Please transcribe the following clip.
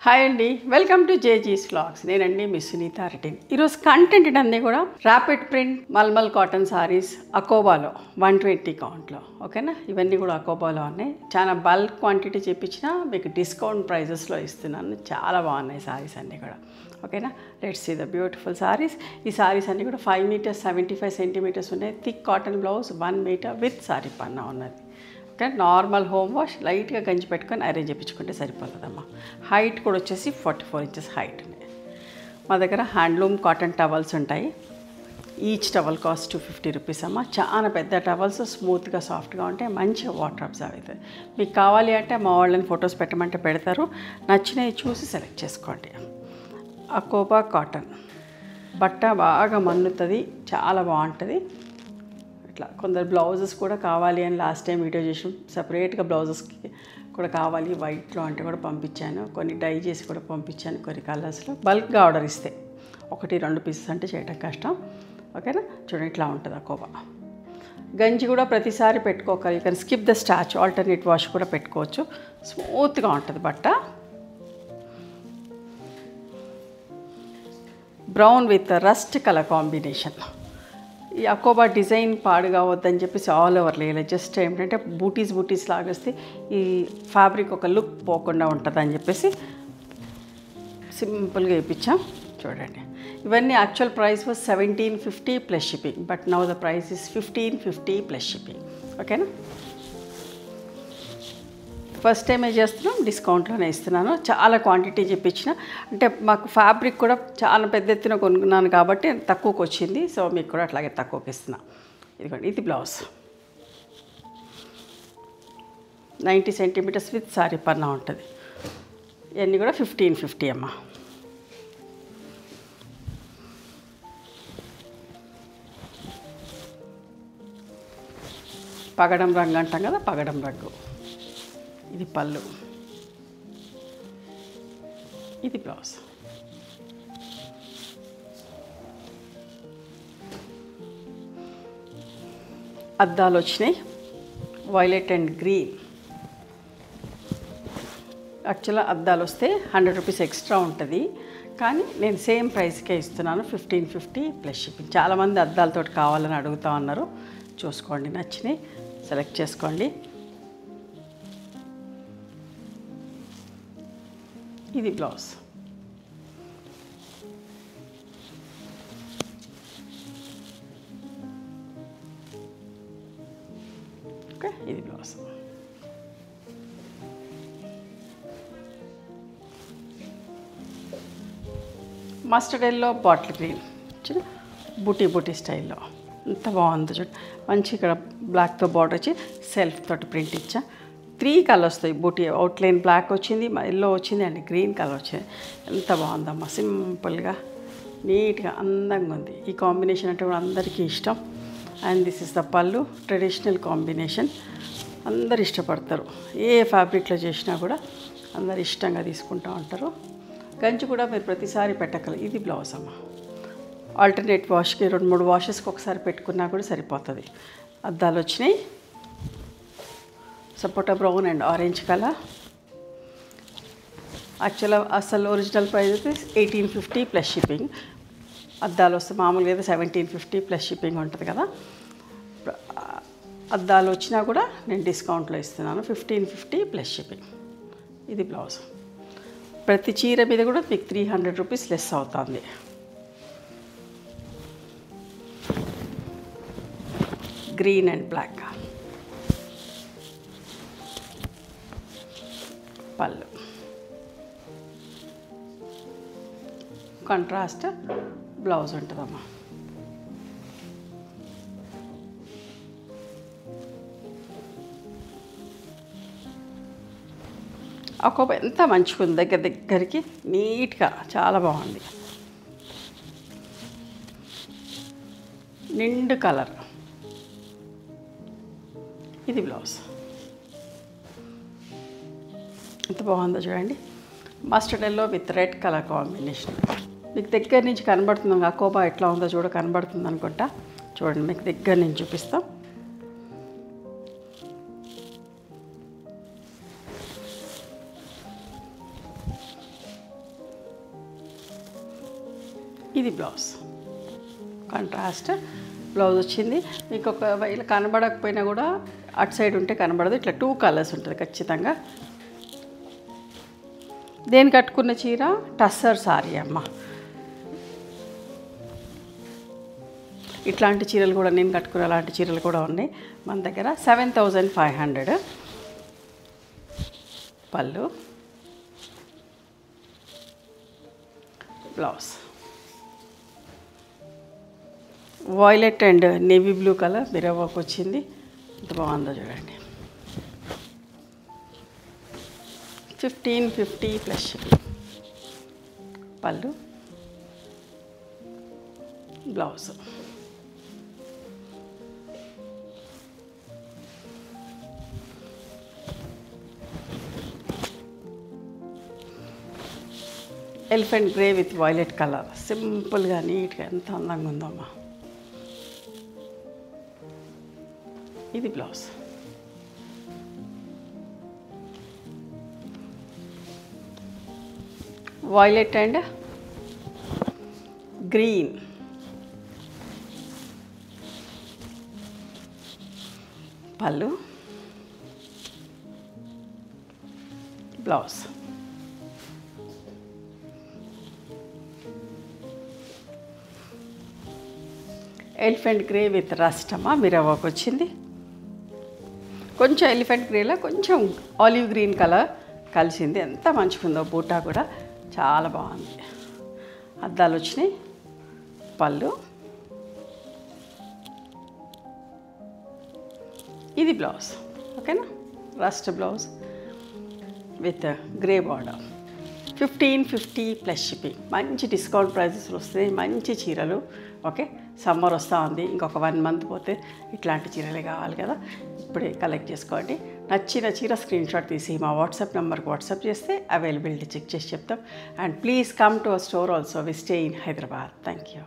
Hi అండి, welcome to జేజీస్ vlogs. నేనండి మిస్ సునీత రెడ్డిని. ఈరోజు కంటెంట్ అన్నీ కూడా rapid print mulmul cotton saris అకోబాలో 120 కౌంట్లో. ఓకేనా, ఇవన్నీ కూడా అకోబాలో ఉన్నాయి. చాలా బల్క్ క్వాంటిటీ చెప్పించిన మీకు డిస్కౌంట్ ప్రైజెస్లో ఇస్తున్నాను. చాలా బాగున్నాయి సారీస్ అన్నీ కూడా. ఓకేనా, let's see the beautiful saris. ఈ సారీస్ అన్నీ కూడా 5 మీటర్స్ 75 సెంటీమీటర్స్ ఉన్నాయి. Thick cotton blouse 1 metre with sari పన్నా ఉన్నది. ఓకే, నార్మల్ హోమ్ వాష్ లైట్గా గంజి పెట్టుకొని అరేంజ్ చేయించుకుంటే సరిపోతుందమ్మా. హైట్ కూడా వచ్చేసి 44 ఇంచెస్ హైట్ ఉంది. మా దగ్గర హ్యాండ్లూమ్ కాటన్ టవల్స్ ఉంటాయి. ఈచ్ టవల్ కాస్ట్ 250 రూపీస్ అమ్మ. చాలా పెద్ద టవల్స్, స్మూత్గా సాఫ్ట్గా ఉంటాయి, మంచిగా వాటర్ అబ్జర్వ్ అవుతుంది. మీకు కావాలి అంటే మా వాళ్ళని ఫొటోస్ పెట్టమంటే పెడతారు. నచ్చినవి చూసి సెలెక్ట్ చేసుకోండి. అకోబా కాటన్ బట్ట బాగా మన్నుతుంది, చాలా బాగుంటుంది. ఇట్లా కొందరు బ్లౌజెస్ కూడా కావాలి అని లాస్ట్ టైం వీడియో చేసాం. సపరేట్గా బ్లౌజెస్కి కూడా కావాలి వైట్లో అంటే కూడా పంపించాను. కొన్ని డై చేసి కూడా పంపించాను కొన్ని కలర్స్లో. బల్క్గా ఆర్డర్ ఇస్తే 1-2 పీసెస్ అంటే చేయడం కష్టం. ఓకేనా, చూడండి ఇట్లా ఉంటుంది అకోబా. గంజి కూడా ప్రతిసారి పెట్టుకోగలి. You can skip the starch, alternate wash కూడా పెట్టుకోవచ్చు. స్మూత్గా ఉంటుంది బట్ట. Brown with rust colour combination. ఈ అకోబా డిజైన్ పాడుగా వద్దని చెప్పేసి ఆల్ ఓవర్ లేదు, జస్ట్ ఏంటంటే బూటీస్ లాగేస్తే ఈ ఫ్యాబ్రిక్ ఒక లుక్ పోకుండా ఉంటుంది అని చెప్పేసి సింపుల్గా వేయించాం. చూడండి, ఇవన్నీ actual price was 1750 plus shipping, but now the price is 1550 plus shipping. ఓకేనా, ఫస్ట్ టైమే చేస్తున్నాం, డిస్కౌంట్లోనే ఇస్తున్నాను. చాలా క్వాంటిటీ చెప్పించిన అంటే మాకు ఫ్యాబ్రిక్ కూడా చాలా పెద్ద ఎత్తున కొనుక్కున్నాను కాబట్టి తక్కువకి వచ్చింది. సో మీకు కూడా అట్లాగే తక్కువకి ఇస్తున్నా. ఇదిగోండి, ఇది బ్లౌజ్ 90 సెంటీమీటర్స్ విత్ సారీ పన్నా ఉంటుంది. ఇవన్నీ కూడా 1550 అమ్మ. పగడం రంగు అంటాం కదా, పగడం రంగు. ఇది పళ్ళు, ఇది బ్లౌజ్. అద్దాలు వచ్చినాయి, వైలెట్ అండ్ గ్రీన్. యాక్చువల్గా అద్దాలు వస్తే 100 రూపీస్ ఎక్స్ట్రా ఉంటుంది, కానీ నేను సేమ్ ప్రైస్కే ఇస్తున్నాను, 1550 ప్లస్ షిప్పింగ్. చాలామంది అద్దాలతో కావాలని అడుగుతూ ఉన్నారు. చూసుకోండి, నచ్చినాయి సెలెక్ట్ చేసుకోండి. ఇది బ్లౌజ్. ఓకే, ఇది blouse. Mustard yellow, bottle green, booti స్టైల్లో ఎంత బాగుంది చూడండి. మంచి ఇక్కడ బ్లాక్తో బార్డర్ వచ్చి సెల్ఫ్ తోటి ప్రింట్ ఇచ్చా. 3 కలర్స్ వస్తాయి. బూటీ అవుట్లైన్ బ్లాక్ వచ్చింది, ఎల్లో వచ్చింది అండ్ గ్రీన్ కలర్ వచ్చింది. ఎంత బాగుందమ్మా, సింపుల్గా నీట్గా అందంగా ఉంది. ఈ కాంబినేషన్ అంటే కూడా అందరికీ ఇష్టం. అండ్ దిస్ ఇస్ ద పళ్ళు, ట్రెడిషనల్ కాంబినేషన్. అందరు ఇష్టపడతారు. ఏ ఫ్యాబ్రిక్లో చేసినా కూడా అందరు ఇష్టంగా తీసుకుంటూ ఉంటారు. గంజి కూడా మీరు ప్రతిసారి పెట్టగలరు. ఇది బ్లౌజ్ అమ్మ. ఆల్టర్నేట్ వాష్కి 2-3 వాషెస్కి ఒకసారి పెట్టుకున్నా కూడా సరిపోతుంది. అద్దాలు వచ్చినాయి, సపోటా బ్రౌన్ అండ్ ఆరెంజ్ కలర్. యాక్చువల్గా అసలు ఒరిజినల్ ప్రైస్ అయితే 1850 ప్లస్ షిప్పింగ్. అద్దాలు వస్తే మామూలుగా అయితే 1750 ప్లస్ షిప్పింగ్ ఉంటుంది కదా. అద్దాలు వచ్చినా కూడా నేను డిస్కౌంట్లో ఇస్తున్నాను, 1550 ప్లస్ షిప్పింగ్. ఇది బ్లౌజ్. ప్రతి చీర మీద కూడా మీకు 300 రూపీస్ లెస్ అవుతుంది. గ్రీన్ అండ్ బ్లాక్ పళ్ళు, కాంట్రాస్ట్ బ్లౌజ్ ఉంటుందమ్మా. ఒక ఎంత మంచిగా ఉంది, దగ్గరికి నీట్గా చాలా బాగుంది. నిండు కలర్. ఇది బ్లౌజ్. ఎంత బాగుందో చూడండి. Mustard yellow with red colour combination. మీకు దగ్గర నుంచి కనబడుతుంది, అకోబా ఎట్లా ఉందో కనబడుతుంది అనుకుంటా. చూడండి, మీకు దగ్గర నుంచి చూపిస్తాం. ఇది బ్లౌజ్ కాంట్రాస్ట్ బ్లౌజ్ వచ్చింది. మీకు ఒకవేళ కనబడకపోయినా కూడా అటు సైడ్ ఉంటే కనబడదు, ఇట్లా 2 కలర్స్ ఉంటుంది ఖచ్చితంగా. దేని కట్టుకున్న చీర టస్సర్ సారీ అమ్మ. ఇట్లాంటి చీరలు కూడా నేను కట్టుకున్న అలాంటి చీరలు కూడా ఉన్నాయి మన దగ్గర. 7500 పళ్ళు, blouse violet and navy blue colour mirror work వచ్చింది. ఎంత బాగుందో చూడండి. 1550 ప్లస్ పళ్ళు, blouse. Elephant grey with violet colour, సింపుల్గా నీట్గా ఎంత అందంగా ఉందమ్మా. ఇది బ్లౌజ్. వైలెట్ అండ్ గ్రీన్, పళ్ళు, blouse. Elephant grey with rust అమ్మ, మిర్రర్ వర్క్ వచ్చింది. కొంచెం ఎలిఫెంట్ గ్రేలో కొంచెం ఆలివ్ గ్రీన్ కలర్ కలిసింది. ఎంత మంచిగా ఉందో బూటా కూడా చాలా బాగుంది. అద్దాలు వచ్చినాయి. పళ్ళు, ఇది బ్లౌజ్. ఓకేనా, rust blouse with grey border. 1550 plus shipping. మంచి డిస్కౌంట్ ప్రైజెస్ వస్తాయి, మంచి చీరలు. ఓకే, సమ్మర్ వస్తూ ఉంది, ఇంకొక 1 మంత్ పోతే ఇట్లాంటి చీరలే కావాలి కదా. ఇప్పుడే కలెక్ట్ చేసుకోండి. నచ్చిన చీర స్క్రీన్ షాట్ తీసి మా వాట్సాప్ నెంబర్కి వాట్సాప్ చేస్తే అవైలబిలిటీ చెక్ చేసి చెప్తాం. And please come to our store also. We stay in Hyderabad. Thank you.